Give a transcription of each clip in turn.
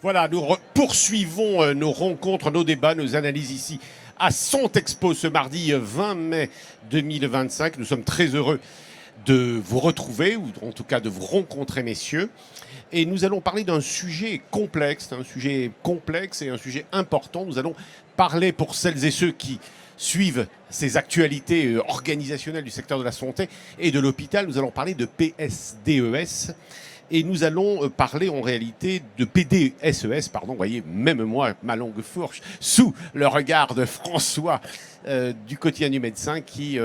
Voilà, nous poursuivons nos rencontres, nos débats, nos analyses ici à Sontexpo ce mardi 20 mai 2025. Nous sommes très heureux de vous retrouver, ou en tout cas de vous rencontrer, messieurs. Et nous allons parler d'un sujet complexe et un sujet important. Nous allons parler, pour celles et ceux qui suivent ces actualités organisationnelles du secteur de la santé et de l'hôpital, nous allons parler de PSDES. Et nous allons parler en réalité de PDSES, pardon, vous voyez, même moi, ma langue fourche, sous le regard de François du quotidien du médecin qui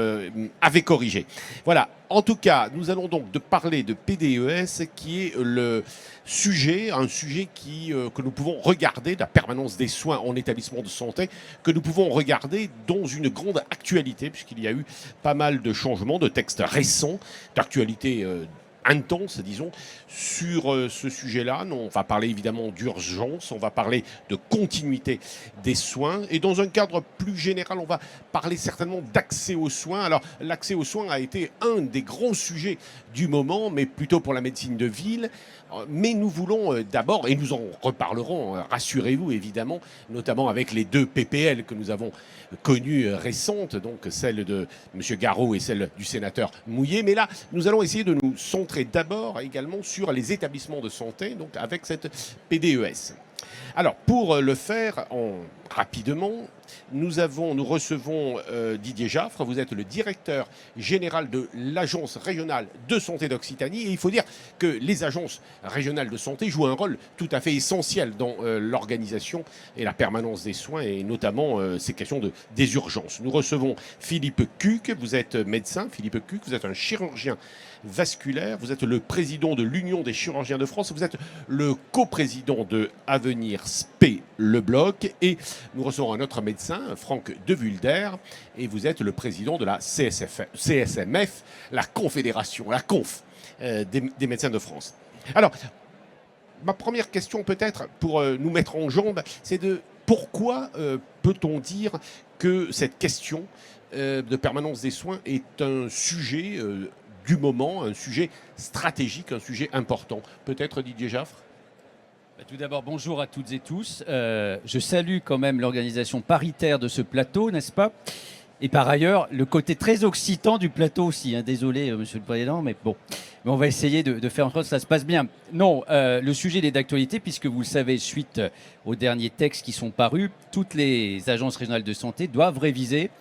avait corrigé. Voilà, en tout cas, nous allons donc parler de PDES qui est un sujet que nous pouvons regarder, de la permanence des soins en établissement de santé, que nous pouvons regarder dans une grande actualité, puisqu'il y a eu pas mal de changements, de textes récents, d'actualité intense, disons, sur ce sujet-là. On va parler évidemment d'urgence, on va parler de continuité des soins et dans un cadre plus général, on va parler certainement d'accès aux soins. Alors, l'accès aux soins a été un des grands sujets du moment, mais plutôt pour la médecine de ville. Mais nous voulons d'abord, et nous en reparlerons, rassurez-vous évidemment, notamment avec les deux PPL que nous avons connues récentes, donc celle de M. Garot et celle du sénateur Mouillet. Mais là, nous allons essayer de nous centrer d'abord également sur les établissements de santé, donc avec cette PDES. Alors, pour le faire rapidement, nous recevons Didier Jaffre. Vous êtes le directeur général de l'Agence régionale de santé d'Occitanie. Et il faut dire que les agences régionales de santé jouent un rôle tout à fait essentiel dans l'organisation et la permanence des soins, et notamment ces questions des urgences. Nous recevons Philippe Cuc. Vous êtes médecin, Philippe Cuc. Vous êtes un chirurgien vasculaire. Vous êtes le président de l'Union des chirurgiens de France. Vous êtes le coprésident de Avenir SP Le Bloc. Et nous recevons un autre médecin, Franck De Vulder, et vous êtes le président de la CSMF, la confédération, la conf des médecins de France. Alors, ma première question peut-être, pour nous mettre en jambe, c'est de pourquoi peut-on dire que cette question de permanence des soins est un sujet du moment, un sujet stratégique, un sujet important. Peut-être Didier Jaffre ? Tout d'abord, bonjour à toutes et tous. Je salue quand même l'organisation paritaire de ce plateau, n'est-ce pas? Et par ailleurs, le côté très occitan du plateau aussi. Hein. Désolé, Monsieur le Président, mais bon. Mais on va essayer de faire en sorte que ça se passe bien. Non, le sujet est d'actualité puisque vous le savez, suite aux derniers textes qui sont parus, toutes les agences régionales de santé doivent réviser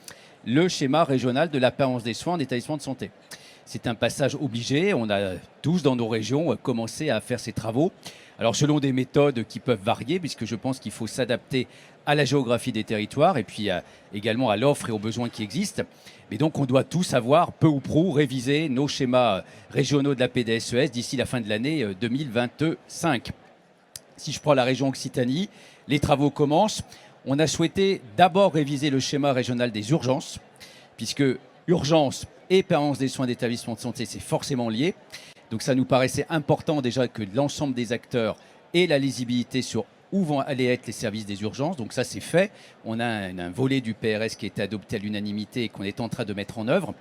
le schéma régional de la permanence des soins en établissement de santé. C'est un passage obligé. On a tous dans nos régions commencé à faire ces travaux. Alors selon des méthodes qui peuvent varier, puisque je pense qu'il faut s'adapter à la géographie des territoires et puis également à l'offre et aux besoins qui existent. Mais donc on doit tous avoir, peu ou prou, réviser nos schémas régionaux de la PDSES d'ici la fin de l'année 2025. Si je prends la région Occitanie, les travaux commencent. On a souhaité d'abord réviser le schéma régional des urgences, puisque urgence et permanence des soins d'établissement de santé, c'est forcément lié. Donc ça nous paraissait important déjà que l'ensemble des acteurs aient la lisibilité sur où vont aller être les services des urgences. Donc ça c'est fait. On a un volet du PRS qui a été adopté à l'unanimité et qu'on est en train de mettre en œuvre.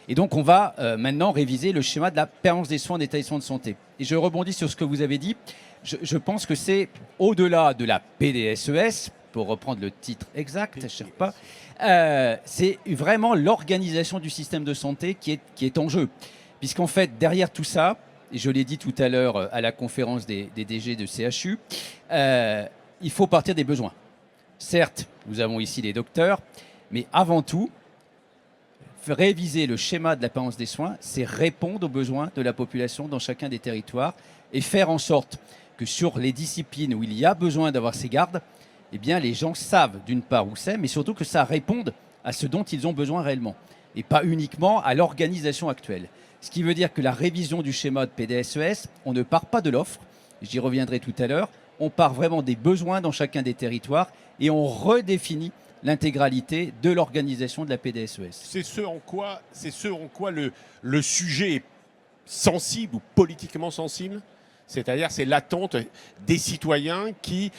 Et donc on va maintenant réviser le schéma de la permanence des soins d'établissement de santé. Et je rebondis sur ce que vous avez dit. Je pense que c'est au-delà de la PDSES, pour reprendre le titre exact, Sherpa, c'est vraiment l'organisation du système de santé qui est en jeu. Puisqu'en fait, derrière tout ça, et je l'ai dit tout à l'heure à la conférence des DG de CHU, il faut partir des besoins. Certes, nous avons ici les docteurs, mais avant tout, réviser le schéma de la permanence des soins, c'est répondre aux besoins de la population dans chacun des territoires et faire en sorte que sur les disciplines où il y a besoin d'avoir ces gardes, eh bien, les gens savent d'une part où c'est, mais surtout que ça réponde à ce dont ils ont besoin réellement et pas uniquement à l'organisation actuelle. Ce qui veut dire que la révision du schéma de PDSES, on ne part pas de l'offre, j'y reviendrai tout à l'heure, on part vraiment des besoins dans chacun des territoires et on redéfinit l'intégralité de l'organisation de la PDSES. C'est ce en quoi le sujet est sensible ou politiquement sensible. C'est-à-dire c'est l'attente des citoyens qui,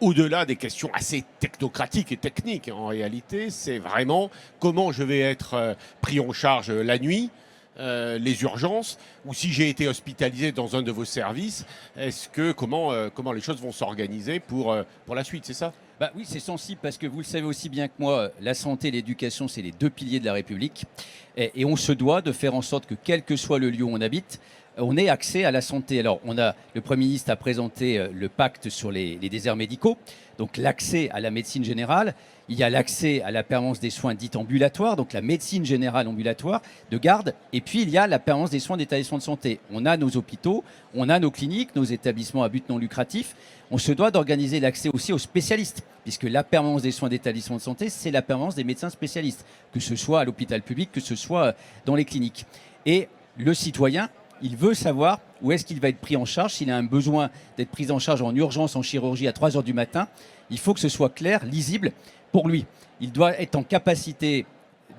au-delà des questions assez technocratiques et techniques en réalité, c'est vraiment comment je vais être pris en charge la nuit, les urgences, ou si j'ai été hospitalisé dans un de vos services, comment les choses vont s'organiser pour la suite, c'est ça? Bah oui, c'est sensible parce que vous le savez aussi bien que moi, la santé et l'éducation, c'est les deux piliers de la République. Et on se doit de faire en sorte que, quel que soit le lieu où on habite, on ait accès à la santé. Alors, le Premier ministre a présenté le pacte sur les déserts médicaux, donc l'accès à la médecine générale. Il y a l'accès à la permanence des soins dits ambulatoires, donc la médecine générale ambulatoire de garde. Et puis, il y a la permanence des soins d'établissements de santé. On a nos hôpitaux, on a nos cliniques, nos établissements à but non lucratif. On se doit d'organiser l'accès aussi aux spécialistes, puisque la permanence des soins d'établissements de santé, c'est la permanence des médecins spécialistes, que ce soit à l'hôpital public, que ce soit dans les cliniques. Et le citoyen, il veut savoir où est-ce qu'il va être pris en charge. S'il a un besoin d'être pris en charge en urgence, en chirurgie à 3 heures du matin, il faut que ce soit clair, lisible pour lui. Il doit être en capacité,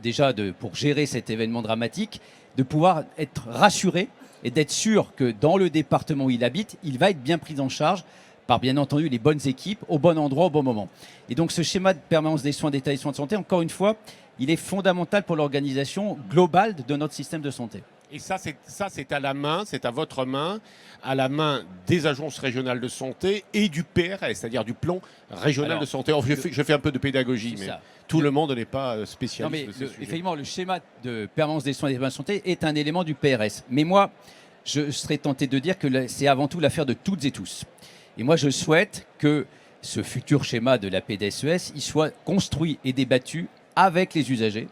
déjà, pour gérer cet événement dramatique, de pouvoir être rassuré et d'être sûr que dans le département où il habite, il va être bien pris en charge par, bien entendu, les bonnes équipes, au bon endroit, au bon moment. Et donc, ce schéma de permanence des soins d'établissement de santé, encore une fois, il est fondamental pour l'organisation globale de notre système de santé. Et ça, c'est à la main, c'est à votre main, à la main des agences régionales de santé et du PRS, c'est-à-dire du plan régional de santé. Alors, je fais un peu de pédagogie, mais tout le monde n'est pas spécialiste de ce sujet. Effectivement, le schéma de permanence des soins et des de santé est un élément du PRS. Mais moi, je serais tenté de dire que c'est avant tout l'affaire de toutes et tous. Et moi, je souhaite que ce futur schéma de la PDSES, il soit construit et débattu avec les usagers,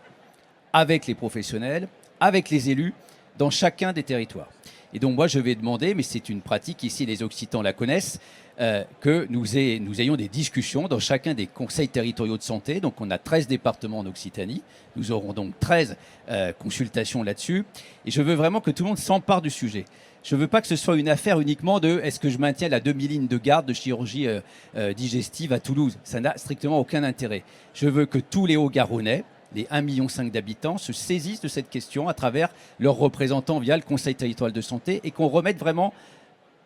avec les professionnels, avec les élus, dans chacun des territoires. Et donc moi, je vais demander, mais c'est une pratique, ici les Occitans la connaissent, que nous ayons des discussions dans chacun des conseils territoriaux de santé. Donc on a 13 départements en Occitanie. Nous aurons donc 13 consultations là-dessus. Et je veux vraiment que tout le monde s'empare du sujet. Je ne veux pas que ce soit une affaire uniquement de est-ce que je maintiens la demi-ligne de garde de chirurgie digestive à Toulouse. Ça n'a strictement aucun intérêt. Je veux que tous les Hauts-Garonnais, les 1,5 million d'habitants, se saisissent de cette question à travers leurs représentants via le Conseil territorial de santé et qu'on remette vraiment,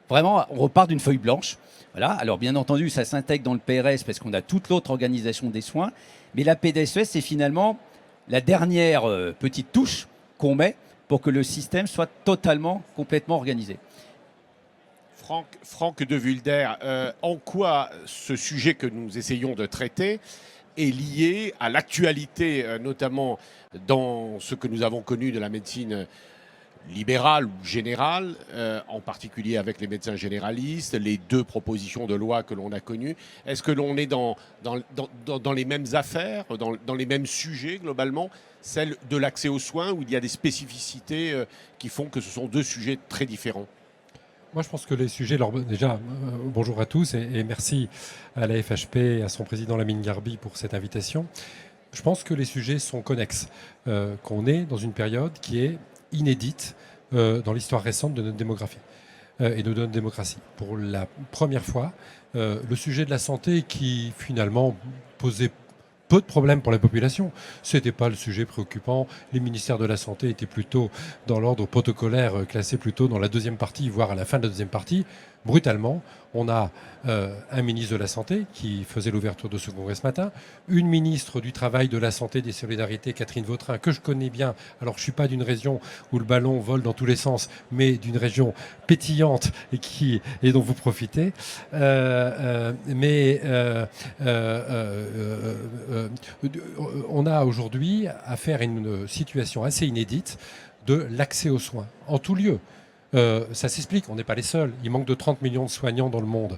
on repart d'une feuille blanche. Voilà. Alors bien entendu, ça s'intègre dans le PRS parce qu'on a toute l'autre organisation des soins, mais la PDSES, c'est finalement la dernière petite touche qu'on met pour que le système soit complètement organisé. Franck de Vulder, en quoi ce sujet que nous essayons de traiter est lié à l'actualité, notamment dans ce que nous avons connu de la médecine libérale ou générale, en particulier avec les médecins généralistes, les 2 propositions de loi que l'on a connues. Est-ce que l'on est dans les mêmes affaires, dans les mêmes sujets globalement, celle de l'accès aux soins, où il y a des spécificités qui font que ce sont 2 sujets très différents? Moi, je pense que les sujets... déjà, bonjour à tous et merci à la FHP et à son président Lamine Garbi pour cette invitation. Je pense que les sujets sont connexes, qu'on est dans une période qui est inédite dans l'histoire récente de notre démographie et de notre démocratie. Pour la première fois, le sujet de la santé qui finalement posait peu de problèmes pour la population. Ce n'était pas le sujet préoccupant. Les ministères de la Santé étaient plutôt dans l'ordre protocolaire, classés plutôt dans la deuxième partie, voire à la fin de la deuxième partie. Brutalement, on a un ministre de la Santé qui faisait l'ouverture de ce congrès ce matin, une ministre du Travail, de la Santé, des Solidarités, Catherine Vautrin, que je connais bien. Alors, je ne suis pas d'une région où le ballon vole dans tous les sens, mais d'une région pétillante et dont vous profitez. On a aujourd'hui affaire à une situation assez inédite de l'accès aux soins, en tout lieu. Ça s'explique, on n'est pas les seuls. Il manque de 30 millions de soignants dans le monde.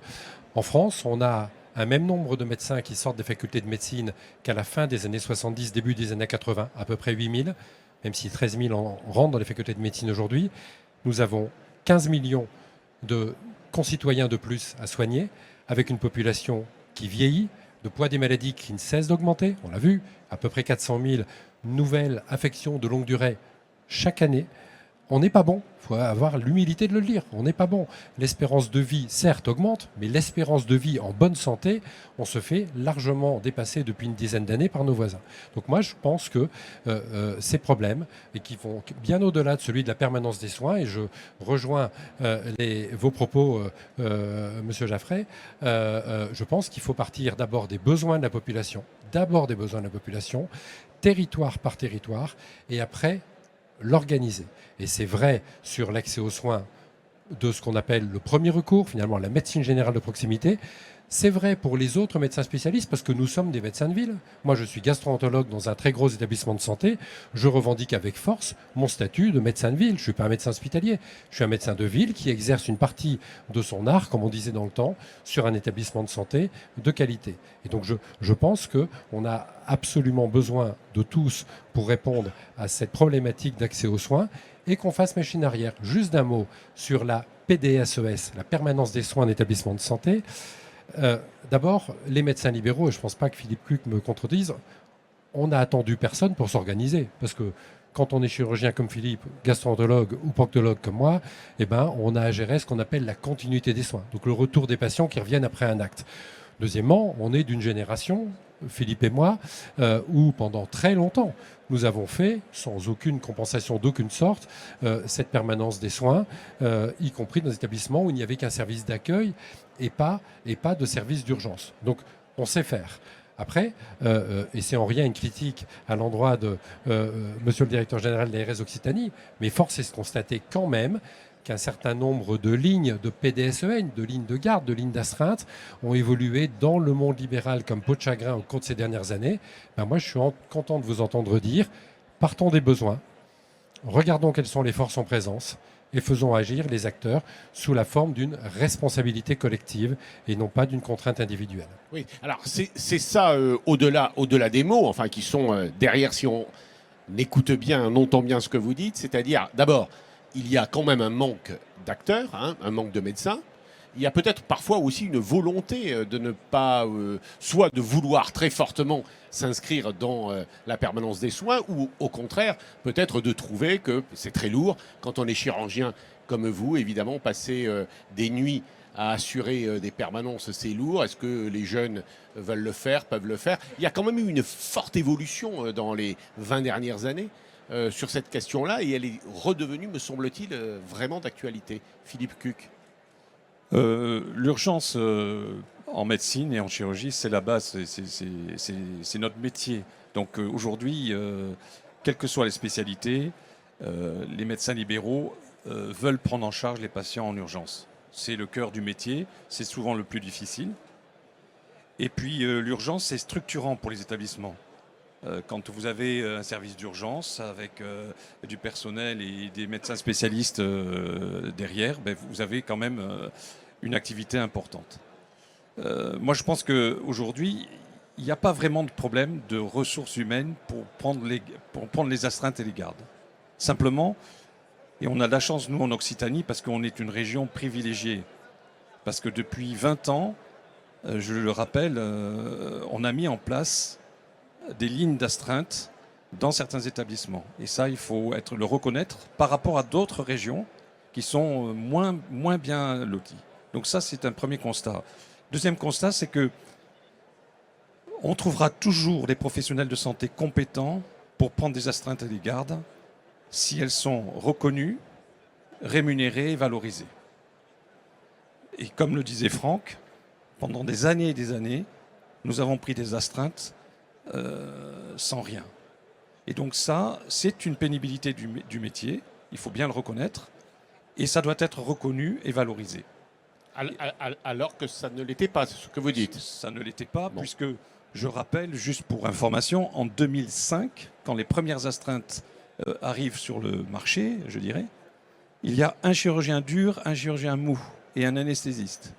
En France, on a un même nombre de médecins qui sortent des facultés de médecine qu'à la fin des années 70, début des années 80, à peu près 8 000, même si 13 000 rentrent dans les facultés de médecine aujourd'hui. Nous avons 15 millions de concitoyens de plus à soigner, avec une population qui vieillit, le poids des maladies qui ne cesse d'augmenter. On l'a vu, à peu près 400 000 nouvelles affections de longue durée chaque année. On n'est pas bon, il faut avoir l'humilité de le dire, on n'est pas bon. L'espérance de vie, certes, augmente, mais l'espérance de vie en bonne santé, on se fait largement dépasser depuis une dizaine d'années par nos voisins. Donc moi, je pense que ces problèmes, et qui vont bien au-delà de celui de la permanence des soins, et je rejoins vos propos, Monsieur Jaffray, je pense qu'il faut partir d'abord des besoins de la population, territoire par territoire, et après l'organiser. Et c'est vrai sur l'accès aux soins de ce qu'on appelle le premier recours, finalement la médecine générale de proximité. C'est vrai pour les autres médecins spécialistes parce que nous sommes des médecins de ville. Moi, je suis gastro-entérologue dans un très gros établissement de santé. Je revendique avec force mon statut de médecin de ville. Je ne suis pas un médecin hospitalier. Je suis un médecin de ville qui exerce une partie de son art, comme on disait dans le temps, sur un établissement de santé de qualité. Et donc, je pense qu'on a absolument besoin de tous pour répondre à cette problématique d'accès aux soins et qu'on fasse machine arrière. Juste d'un mot sur la PDSES, la permanence des soins en établissement de santé. D'abord, les médecins libéraux, et je ne pense pas que Philippe Cuc me contredise, on n'a attendu personne pour s'organiser. Parce que quand on est chirurgien comme Philippe, gastro-entérologue ou proctologue comme moi, eh ben, on a à gérer ce qu'on appelle la continuité des soins. Donc le retour des patients qui reviennent après un acte. Deuxièmement, on est d'une génération, Philippe et moi, où pendant très longtemps, nous avons fait, sans aucune compensation d'aucune sorte, cette permanence des soins, y compris dans des établissements où il n'y avait qu'un service d'accueil et pas de service d'urgence. Donc, on sait faire. Après, et c'est en rien une critique à l'endroit de monsieur le directeur général de l'ARS Occitanie, mais force est de constater quand même qu'un certain nombre de lignes de PDSEN, de lignes de garde, de lignes d'astreinte, ont évolué dans le monde libéral comme peau de chagrin au cours de ces dernières années. Ben moi, je suis content de vous entendre dire, partons des besoins, regardons quelles sont les forces en présence et faisons agir les acteurs sous la forme d'une responsabilité collective et non pas d'une contrainte individuelle. Oui, alors c'est ça, au-delà des mots, enfin, qui sont derrière, si on écoute bien, on entend bien ce que vous dites, c'est-à-dire, d'abord, il y a quand même un manque d'acteurs, un manque de médecins. Il y a peut-être parfois aussi une volonté de ne pas, soit de vouloir très fortement s'inscrire dans la permanence des soins, ou au contraire, peut-être de trouver que c'est très lourd. Quand on est chirurgien comme vous, évidemment, passer des nuits à assurer des permanences, c'est lourd. Est-ce que les jeunes veulent le faire, peuvent le faire? Il y a quand même eu une forte évolution dans les 20 dernières années sur cette question-là, et elle est redevenue, me semble-t-il, vraiment d'actualité. Philippe Cuc. L'urgence en médecine et en chirurgie, c'est la base, c'est notre métier. Donc aujourd'hui, quelles que soient les spécialités, les médecins libéraux veulent prendre en charge les patients en urgence. C'est le cœur du métier, c'est souvent le plus difficile. Et puis l'urgence, c'est structurant pour les établissements. Quand vous avez un service d'urgence avec du personnel et des médecins spécialistes derrière, ben, vous avez quand même une activité importante. Moi, je pense qu'aujourd'hui, il n'y a pas vraiment de problème de ressources humaines pour prendre les astreintes et les gardes. Simplement, et on a de la chance, nous, en Occitanie, parce qu'on est une région privilégiée. Parce que depuis 20 ans, je le rappelle, on a mis en place des lignes d'astreinte dans certains établissements. Et ça, il faut le reconnaître par rapport à d'autres régions qui sont moins bien loties. Donc ça, c'est un premier constat. Deuxième constat, c'est que on trouvera toujours des professionnels de santé compétents pour prendre des astreintes et des gardes si elles sont reconnues, rémunérées et valorisées. Et comme le disait Franck, pendant des années et des années, nous avons pris des astreintes sans rien. Et donc ça, c'est une pénibilité du métier, il faut bien le reconnaître, et ça doit être reconnu et valorisé. Alors que ça ne l'était pas, c'est ce que vous dites. Ça ne l'était pas, bon. Puisque, je rappelle, juste pour information, en 2005, quand les premières astreintes arrivent sur le marché, je dirais, il y a un chirurgien dur, un chirurgien mou et un anesthésiste.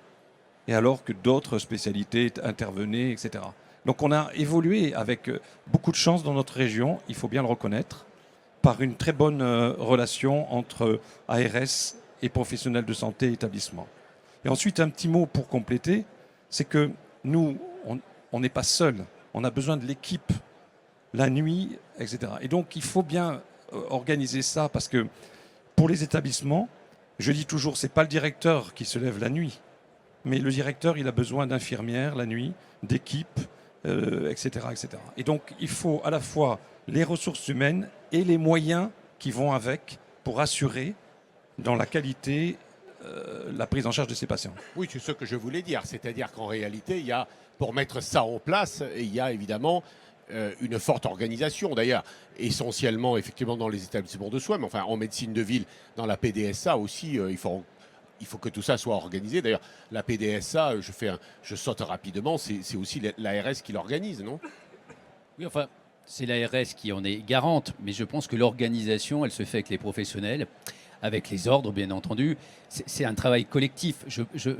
Et alors que d'autres spécialités intervenaient, etc. Donc on a évolué avec beaucoup de chance dans notre région, il faut bien le reconnaître, par une très bonne relation entre ARS et professionnels de santé et établissements. Et ensuite, un petit mot pour compléter, c'est que nous, on n'est pas seuls, on a besoin de l'équipe, la nuit, etc. Et donc il faut bien organiser ça, parce que pour les établissements, je dis toujours, ce n'est pas le directeur qui se lève la nuit, mais le directeur, il a besoin d'infirmières la nuit, d'équipes, etc., etc. Et donc, il faut à la fois les ressources humaines et les moyens qui vont avec pour assurer dans la qualité la prise en charge de ces patients. Oui, c'est ce que je voulais dire. C'est-à-dire qu'en réalité, il y a, pour mettre ça en place, il y a évidemment une forte organisation, d'ailleurs, essentiellement effectivement dans les établissements de soins, mais enfin en médecine de ville, dans la PDSA aussi, il faut que tout ça soit organisé. D'ailleurs, la PDSA, je saute rapidement, c'est aussi l'ARS qui l'organise, non? Oui, enfin, c'est l'ARS qui en est garante, mais je pense que l'organisation, elle se fait avec les professionnels, avec les ordres, bien entendu. C'est un travail collectif.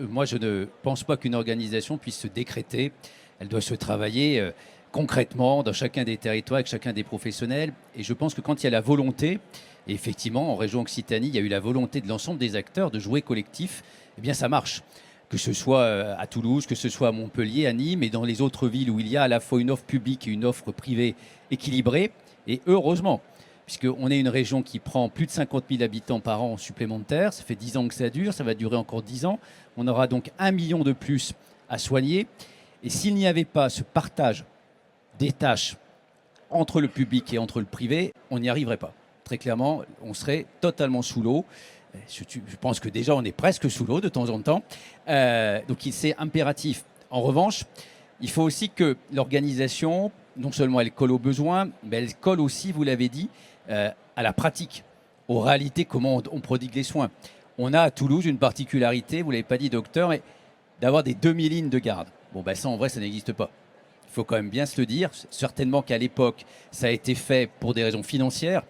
Moi, je ne pense pas qu'une organisation puisse se décréter. Elle doit se travailler concrètement dans chacun des territoires, avec chacun des professionnels. Et je pense que quand il y a la volonté, et effectivement, en région Occitanie, il y a eu la volonté de l'ensemble des acteurs de jouer collectif, eh bien, ça marche. Que ce soit à Toulouse, que ce soit à Montpellier, à Nîmes et dans les autres villes où il y a à la fois une offre publique et une offre privée équilibrée. Et heureusement, puisqu'on est une région qui prend plus de 50 000 habitants par an supplémentaires. Ça fait 10 ans que ça dure, ça va durer encore 10 ans. On aura donc 1 million de plus à soigner. Et s'il n'y avait pas ce partage des tâches entre le public et entre le privé, on n'y arriverait pas. Très clairement, on serait totalement sous l'eau. Je pense que déjà, on est presque sous l'eau de temps en temps. Donc, c'est impératif. En revanche, il faut aussi que l'organisation, non seulement elle colle aux besoins, mais elle colle aussi, vous l'avez dit, à la pratique, aux réalités, comment on prodigue les soins. On a à Toulouse une particularité, vous ne l'avez pas dit, docteur, mais d'avoir des demi-lignes de garde. Bon, ben ça, en vrai, ça n'existe pas. Il faut quand même bien se le dire. Certainement qu'à l'époque, ça a été fait pour des raisons financières.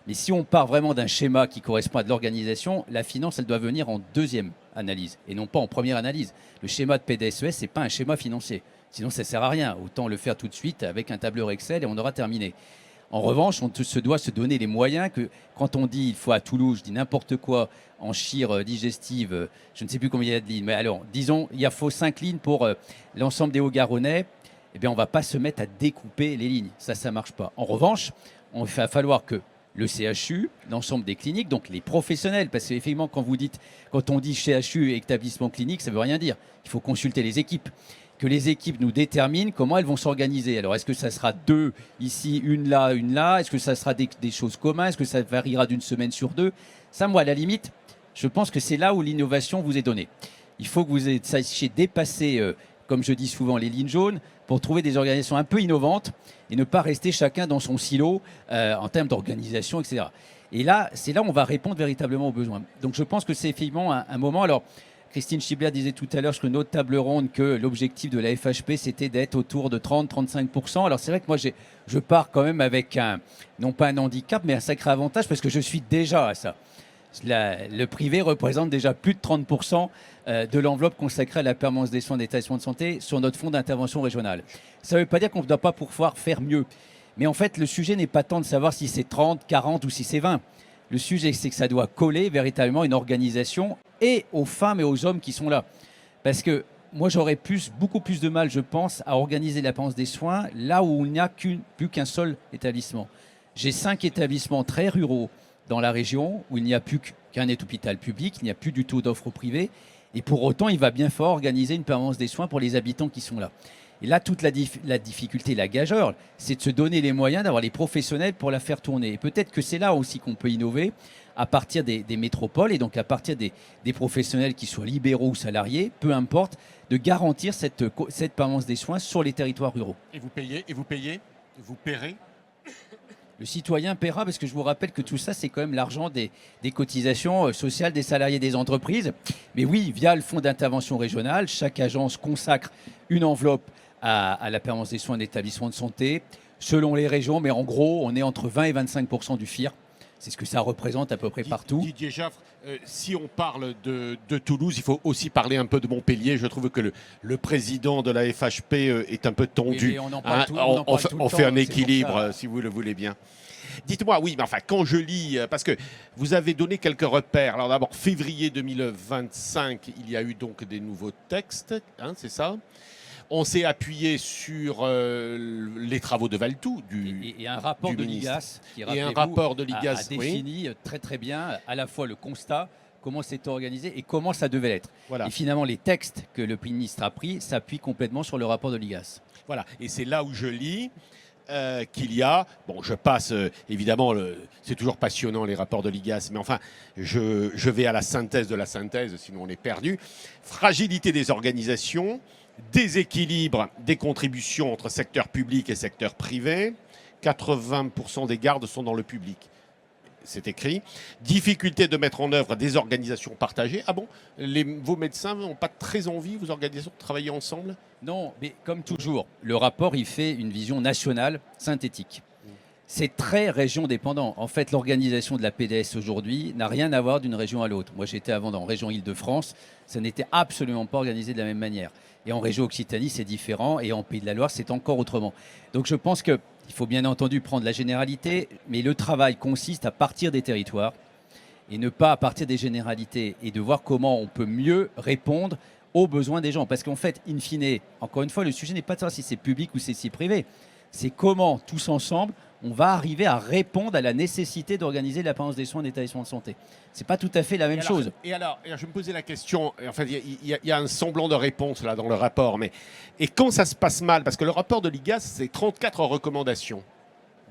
Mais si on part vraiment d'un schéma qui correspond à de l'organisation, la finance, elle doit venir en deuxième analyse et non pas en première analyse. Le schéma de PDSES, ce n'est pas un schéma financier. Sinon, ça ne sert à rien. Autant le faire tout de suite avec un tableur Excel et on aura terminé. En revanche, on se doit se donner les moyens que, quand on dit il faut à Toulouse, je dis n'importe quoi, en chire digestive, je ne sais plus combien il y a de lignes, mais alors, disons, il faut 5 lignes pour l'ensemble des Hauts-Garonnais, eh bien, on ne va pas se mettre à découper les lignes. Ça ne marche pas. En revanche, il va falloir que le CHU, l'ensemble des cliniques, donc les professionnels, parce qu'effectivement, quand on dit CHU et établissement clinique, ça ne veut rien dire. Il faut consulter les équipes. Que les équipes nous déterminent comment elles vont s'organiser. Alors, est-ce que ça sera 2 ici, une là? Est-ce que ça sera des choses communes? Est-ce que ça variera d'une semaine sur 2? Ça, moi, à la limite, je pense que c'est là où l'innovation vous est donnée. Il faut que vous sachiez dépasser, comme je dis souvent, les lignes jaunes pour trouver des organisations un peu innovantes et ne pas rester chacun dans son silo en termes d'organisation, etc. Et là, c'est là où on va répondre véritablement aux besoins. Donc, je pense que c'est effectivement un moment... Alors, Christine Schibler disait tout à l'heure sur une autre table ronde que l'objectif de la FHP, c'était d'être autour de 30-35%. Alors c'est vrai que moi, je pars quand même avec non pas un handicap, mais un sacré avantage parce que je suis déjà à ça. Le privé représente déjà plus de 30% de l'enveloppe consacrée à la permanence des soins d'établissement de santé sur notre fonds d'intervention régional. Ça ne veut pas dire qu'on ne doit pas pouvoir faire mieux. Mais en fait, le sujet n'est pas tant de savoir si c'est 30, 40 ou si c'est 20. Le sujet, c'est que ça doit coller véritablement une organisation et aux femmes et aux hommes qui sont là. Parce que moi, j'aurais beaucoup plus de mal, je pense, à organiser la permanence des soins là où il n'y a plus qu'un seul établissement. J'ai 5 établissements très ruraux dans la région où il n'y a plus qu'un hôpital public, il n'y a plus du tout d'offres privées. Et pour autant, il va bien falloir organiser une permanence des soins pour les habitants qui sont là. Et là, toute la difficulté, la gageure, c'est de se donner les moyens d'avoir les professionnels pour la faire tourner. Et peut-être que c'est là aussi qu'on peut innover à partir des métropoles et donc à partir des professionnels qui soient libéraux ou salariés, peu importe, de garantir cette permanence des soins sur les territoires ruraux. Et vous payez? Vous paierez? Le citoyen paiera, parce que je vous rappelle que tout ça, c'est quand même l'argent des cotisations sociales des salariés des entreprises. Mais oui, via le fonds d'intervention régional, chaque agence consacre une enveloppe à la permanence des soins d'établissements de santé, selon les régions, mais en gros, on est entre 20 et 25% du FIR. C'est ce que ça représente à peu près partout. Didier Jaffre, si on parle de Toulouse, il faut aussi parler un peu de Montpellier. Je trouve que le président de la FHP est un peu tendu. Oui, on fait un équilibre, si vous le voulez bien. Dites-moi, oui, mais enfin, quand je lis, parce que vous avez donné quelques repères. Alors d'abord, février 2025, il y a eu donc des nouveaux textes, hein, c'est ça? On s'est appuyé sur les travaux de Valtou et un rapport du de ministre. l'IGAS qui, et un rapport de a l'IGAS défini très très bien à la fois le constat, comment c'était organisé et comment ça devait être. Voilà. Et finalement, les textes que le ministre a pris s'appuient complètement sur le rapport de l'IGAS. Voilà, et c'est là où je lis qu'il y a, bon, je passe, évidemment, c'est toujours passionnant les rapports de l'IGAS, mais enfin, je vais à la synthèse de la synthèse, sinon on est perdu. Fragilité des organisations, déséquilibre des contributions entre secteur public et secteur privé. 80% des gardes sont dans le public. C'est écrit. Difficulté de mettre en œuvre des organisations partagées. Ah bon, vos médecins n'ont pas très envie, vos organisations, de travailler ensemble? Non, mais comme toujours, le rapport, il fait une vision nationale synthétique. C'est très région dépendant. En fait, l'organisation de la PDS aujourd'hui n'a rien à voir d'une région à l'autre. Moi, j'étais avant dans région Île-de-France, ça n'était absolument pas organisé de la même manière. Et en région Occitanie, c'est différent, et en Pays de la Loire, c'est encore autrement. Donc je pense qu'il faut bien entendu prendre la généralité, mais le travail consiste à partir des territoires et ne pas à partir des généralités, et de voir comment on peut mieux répondre aux besoins des gens. Parce qu'en fait, in fine, encore une fois, le sujet n'est pas de savoir si c'est public ou si c'est privé. C'est comment, tous ensemble, on va arriver à répondre à la nécessité d'organiser la permanence des soins d'établissement de santé. Ce n'est pas tout à fait la même chose. Et alors, je me posais la question, en fait, il y a un semblant de réponse là dans le rapport, mais et quand ça se passe mal, parce que le rapport de l'IGAS, c'est 34 recommandations.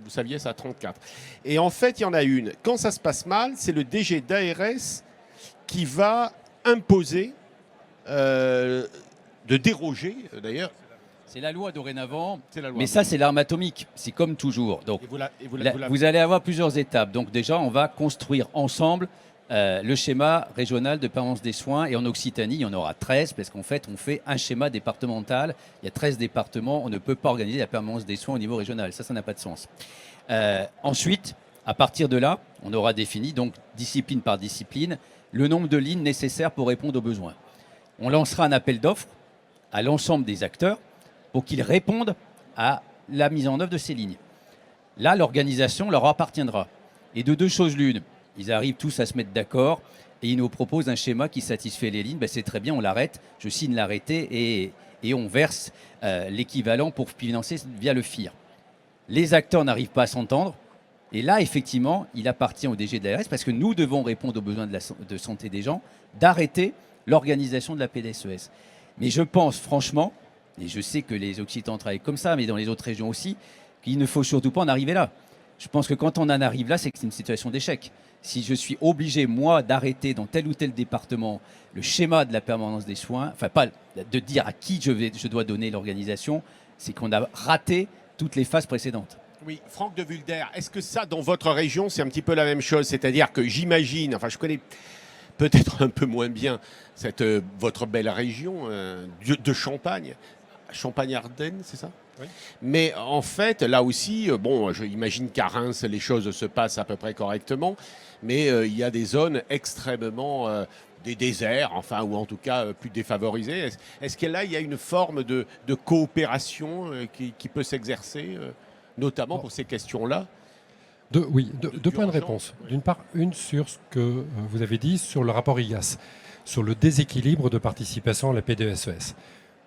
Vous saviez ça, 34. Et en fait, il y en a une. Quand ça se passe mal, c'est le DG d'ARS qui va imposer de déroger, d'ailleurs. C'est la loi dorénavant, C'est la loi. mais ça c'est l'arme atomique, c'est comme toujours. Donc vous allez avoir plusieurs étapes. Donc déjà on va construire ensemble le schéma régional de permanence des soins, et en Occitanie il y en aura 13 parce qu'en fait on fait un schéma départemental, il y a 13 départements, on ne peut pas organiser la permanence des soins au niveau régional, ça n'a pas de sens. Ensuite, à partir de là, on aura défini donc discipline par discipline le nombre de lignes nécessaires pour répondre aux besoins. On lancera un appel d'offres à l'ensemble des acteurs pour qu'ils répondent à la mise en œuvre de ces lignes. Là, l'organisation leur appartiendra. Et de deux choses l'une, ils arrivent tous à se mettre d'accord et ils nous proposent un schéma qui satisfait les lignes. Ben, c'est très bien, on l'arrête, je signe l'arrêté et on verse l'équivalent pour financer via le FIR. Les acteurs n'arrivent pas à s'entendre. Et là, effectivement, il appartient au DG de l'ARS, parce que nous devons répondre aux besoins de santé des gens, d'arrêter l'organisation de la PDSES. Mais je pense franchement, et je sais que les Occitans travaillent comme ça, mais dans les autres régions aussi, qu'il ne faut surtout pas en arriver là. Je pense que quand on en arrive là, c'est que c'est une situation d'échec. Si je suis obligé, moi, d'arrêter dans tel ou tel département le schéma de la permanence des soins, enfin pas de dire à qui je dois donner l'organisation, c'est qu'on a raté toutes les phases précédentes. Oui, Franck de Vulder, est-ce que ça, dans votre région, c'est un petit peu la même chose? C'est-à-dire que j'imagine, enfin je connais peut-être un peu moins bien votre belle région de Champagne, Champagne-Ardenne, c'est ça? Oui. Mais en fait, là aussi, bon, j'imagine qu'à Reims, les choses se passent à peu près correctement, mais il y a des zones extrêmement des déserts, enfin, ou en tout cas plus défavorisées. Est-ce que là, il y a une forme de coopération qui peut s'exercer, notamment pour ces questions-là? Oui, deux points de réponse. D'une part, une sur ce que vous avez dit sur le rapport IGAS, sur le déséquilibre de participation à la PDSES.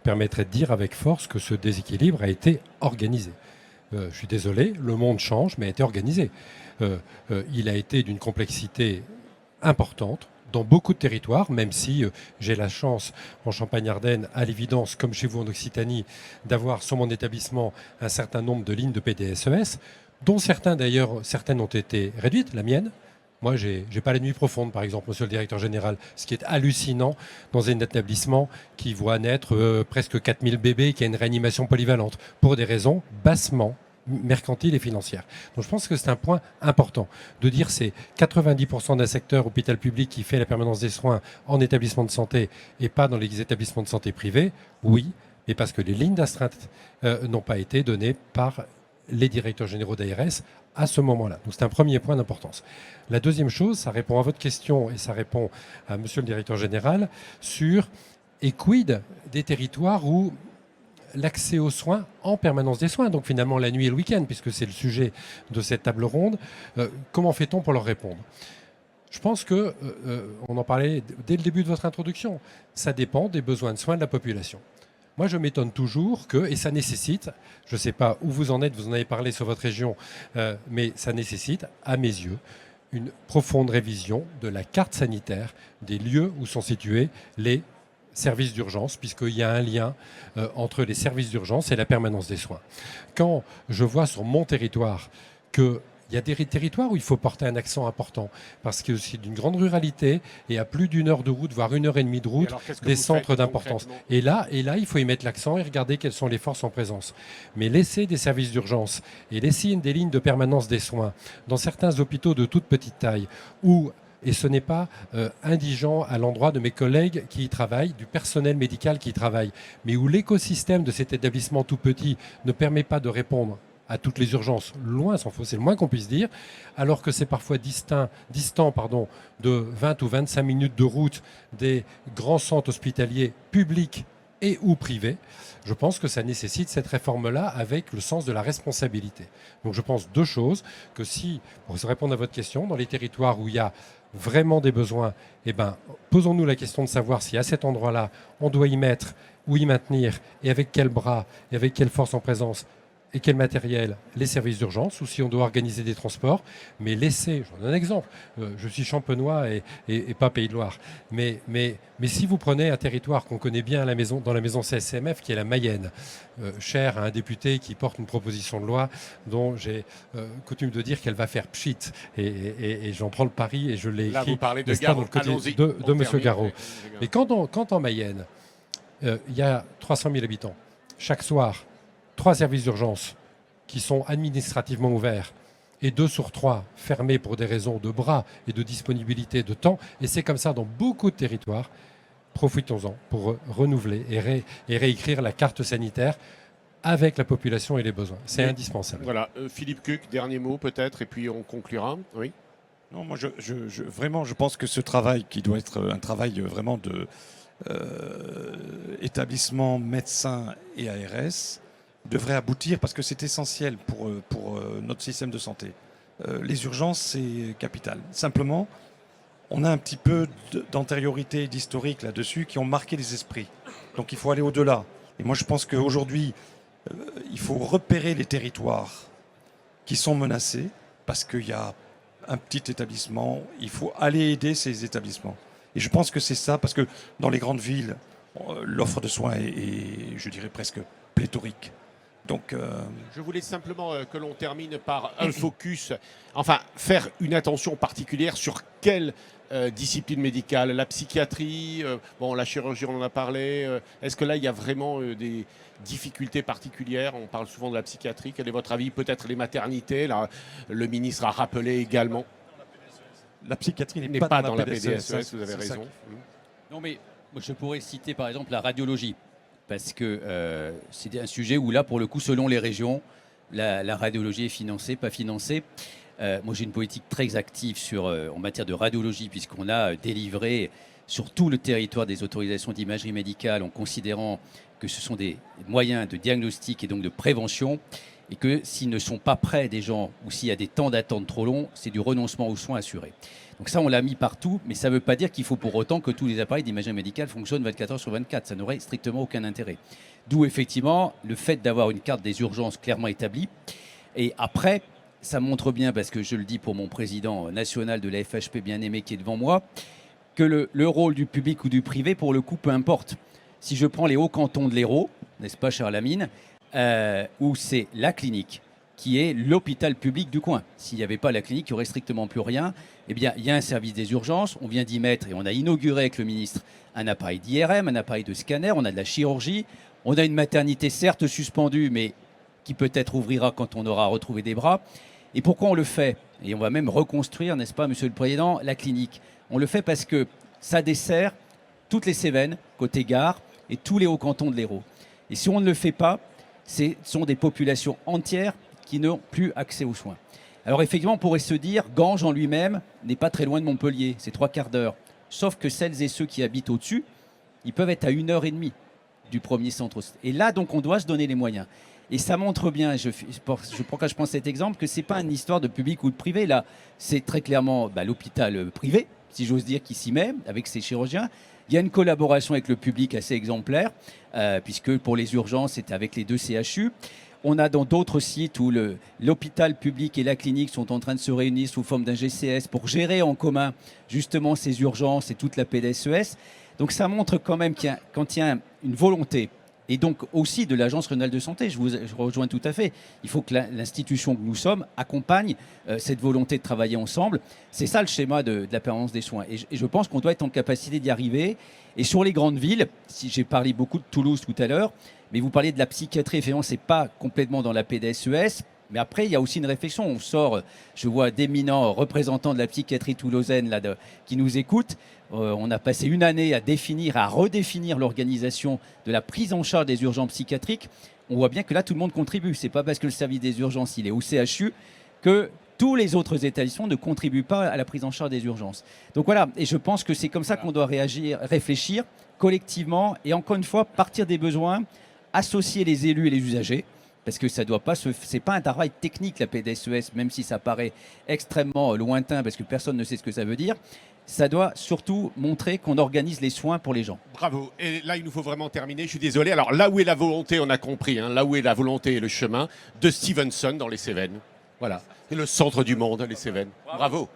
Permettrait de dire avec force que ce déséquilibre a été organisé. Je suis désolé, le monde change, mais a été organisé. Il a été d'une complexité importante dans beaucoup de territoires, même si j'ai la chance en Champagne-Ardenne, à l'évidence, comme chez vous en Occitanie, d'avoir sur mon établissement un certain nombre de lignes de PDSES, dont certaines ont été réduites, la mienne. Moi, j'ai pas la nuit profonde, par exemple, monsieur le directeur général, ce qui est hallucinant dans un établissement qui voit naître presque 4000 bébés, qui a une réanimation polyvalente, pour des raisons bassement mercantiles et financières. Donc je pense que c'est un point important de dire c'est 90% d'un secteur hôpital public qui fait la permanence des soins en établissement de santé et pas dans les établissements de santé privés, oui, mais parce que les lignes d'astreinte n'ont pas été données par les directeurs généraux d'ARS à ce moment-là. Donc c'est un premier point d'importance. La deuxième chose, ça répond à votre question et ça répond à monsieur le directeur général sur et quid des territoires où l'accès aux soins en permanence des soins, donc finalement la nuit et le week-end, puisque c'est le sujet de cette table ronde, comment fait-on pour leur répondre ? Je pense que, on en parlait dès le début de votre introduction, ça dépend des besoins de soins de la population. Moi, je m'étonne toujours que, et ça nécessite, je ne sais pas où vous en êtes, vous en avez parlé sur votre région, mais ça nécessite, à mes yeux, une profonde révision de la carte sanitaire des lieux où sont situés les services d'urgence, puisqu'il y a un lien entre les services d'urgence et la permanence des soins. Quand je vois sur mon territoire qu'il Il y a des territoires où il faut porter un accent important, parce que c'est d'une grande ruralité et à plus d'une heure de route, voire 1 heure et demie de route, alors, qu'est-ce que des vous centres faites d'importance. concrètement ? Et là, il faut y mettre l'accent et regarder quelles sont les forces en présence. Mais laisser des services d'urgence et laisser des lignes de permanence des soins dans certains hôpitaux de toute petite taille, où et ce n'est pas indigent à l'endroit de mes collègues qui y travaillent, du personnel médical qui y travaille, mais où l'écosystème de cet établissement tout petit ne permet pas de répondre à toutes les urgences, loin s'en faut, c'est le moins qu'on puisse dire, alors que c'est parfois distant de 20 ou 25 minutes de route des grands centres hospitaliers publics et ou privés. Je pense que ça nécessite cette réforme-là avec le sens de la responsabilité. Donc je pense deux choses, que si, pour répondre à votre question, dans les territoires où il y a vraiment des besoins, eh ben, posons-nous la question de savoir si à cet endroit-là, on doit y mettre ou y maintenir, et avec quel bras, et avec quelle force en présence, et quel matériel, les services d'urgence, ou si on doit organiser des transports, mais laisser, je vous donne un exemple, je suis champenois et pas Pays de Loire, mais si vous prenez un territoire qu'on connaît bien dans la maison CSCMF, qui est la Mayenne, chère à un député qui porte une proposition de loi dont j'ai coutume de dire qu'elle va faire pchit, et j'en prends le pari, et je l'ai Là, écrit vous parlez de n'est-ce pas, Garot. dans le Allons-y. côté de On M. termine. Garot. Oui, Mais quand en Mayenne, il y a 300 000 habitants, chaque soir, 3 services d'urgence qui sont administrativement ouverts et 2 sur 3 fermés pour des raisons de bras et de disponibilité de temps, et c'est comme ça dans beaucoup de territoires, profitons-en pour renouveler et réécrire la carte sanitaire avec la population et les besoins. C'est Oui. indispensable. Voilà, Philippe Cuc, dernier mot peut-être, et puis on conclura. Oui. Non, moi, vraiment, je pense que ce travail, qui doit être un travail vraiment de établissement, médecin et ARS, devrait aboutir parce que c'est essentiel pour notre système de santé. Les urgences, c'est capital. Simplement, on a un petit peu d'antériorité, d'historique là-dessus qui ont marqué les esprits. Donc il faut aller au-delà. Et moi, je pense qu'aujourd'hui, il faut repérer les territoires qui sont menacés parce qu'il y a un petit établissement. Il faut aller aider ces établissements. Et je pense que c'est ça, parce que dans les grandes villes, l'offre de soins est, je dirais, presque pléthorique. Donc, Je voulais simplement que l'on termine par un focus, enfin faire une attention particulière sur quelle discipline médicale, la psychiatrie, bon, la chirurgie on en a parlé, est-ce que là il y a vraiment des difficultés particulières? On parle souvent de la psychiatrie, quel est votre avis? Peut-être les maternités, là, le ministre a rappelé également. la psychiatrie n'est n'est pas pas dans la PDSES, PDSES, vous avez c'est ça raison. Non, mais moi, je pourrais citer par exemple la radiologie, parce que c'est un sujet où là, pour le coup, selon les régions, la radiologie est financée, pas financée. Moi, j'ai une politique très active en matière de radiologie, puisqu'on a délivré sur tout le territoire des autorisations d'imagerie médicale en considérant que ce sont des moyens de diagnostic et donc de prévention, et que s'ils ne sont pas prêts des gens, ou s'il y a des temps d'attente trop longs, c'est du renoncement aux soins assuré. Donc ça, on l'a mis partout, mais ça ne veut pas dire qu'il faut pour autant que tous les appareils d'imagerie médicale fonctionnent 24 heures sur 24. Ça n'aurait strictement aucun intérêt. D'où effectivement le fait d'avoir une carte des urgences clairement établie. Et après, ça montre bien, parce que je le dis pour mon président national de la FHP bien-aimé qui est devant moi, que le rôle du public ou du privé, pour le coup, peu importe. Si je prends les hauts cantons de l'Hérault, n'est-ce pas, Charlamine, où c'est la clinique qui est l'hôpital public du coin. S'il n'y avait pas la clinique, il n'y aurait strictement plus rien. Eh bien, il y a un service des urgences, on vient d'y mettre, et on a inauguré avec le ministre un appareil d'IRM, un appareil de scanner, on a de la chirurgie, on a une maternité certes suspendue, mais qui peut-être ouvrira quand on aura retrouvé des bras. Et pourquoi on le fait? Et on va même reconstruire, n'est-ce pas, Monsieur le Président, la clinique. On le fait parce que ça dessert toutes les Cévennes, côté gare, et tous les hauts cantons de l'Hérault. Et si on ne le fait pas, ce sont des populations entières qui n'ont plus accès aux soins. Alors effectivement, on pourrait se dire, Ganges en lui-même n'est pas très loin de Montpellier, c'est 3/4 d'heure. Sauf que celles et ceux qui habitent au-dessus, ils peuvent être à 1h30 du premier centre. Et là, donc, on doit se donner les moyens. Et ça montre bien, pourquoi je prends cet exemple, que ce n'est pas une histoire de public ou de privé. Là, c'est très clairement l'hôpital privé, si j'ose dire, qui s'y met, avec ses chirurgiens. Il y a une collaboration avec le public assez exemplaire, puisque pour les urgences, c'est avec les 2 CHU. On a dans d'autres sites où l'hôpital public et la clinique sont en train de se réunir sous forme d'un GCS pour gérer en commun justement ces urgences et toute la PDSES. Donc ça montre quand même quand il y a une volonté et donc aussi de l'Agence régionale de santé. Je rejoins tout à fait. Il faut que l'institution que nous sommes accompagne cette volonté de travailler ensemble. C'est ça le schéma de la permanence des soins. Et je pense qu'on doit être en capacité d'y arriver. Et sur les grandes villes, si j'ai parlé beaucoup de Toulouse tout à l'heure, mais vous parlez de la psychiatrie, effectivement, ce n'est pas complètement dans la PDSES. Mais après, il y a aussi une réflexion. On sort, je vois d'éminents représentants de la psychiatrie toulousaine là, qui nous écoutent. On a passé une année à redéfinir l'organisation de la prise en charge des urgences psychiatriques. On voit bien que là, tout le monde contribue. Ce n'est pas parce que le service des urgences il est au CHU que tous les autres établissements ne contribuent pas à la prise en charge des urgences. Donc voilà, et je pense que c'est comme ça qu'on doit réfléchir collectivement et encore une fois, partir des besoins, associer les élus et les usagers. Parce que ça doit pas c'est pas un travail technique la PDSES, même si ça paraît extrêmement lointain parce que personne ne sait ce que ça veut dire. Ça doit surtout montrer qu'on organise les soins pour les gens. Bravo. Et là, il nous faut vraiment terminer. Je suis désolé. Alors là où est la volonté, on a compris. Là où est la volonté et le chemin de Stevenson dans les Cévennes. Voilà. C'est le centre du monde, les Cévennes. Bravo.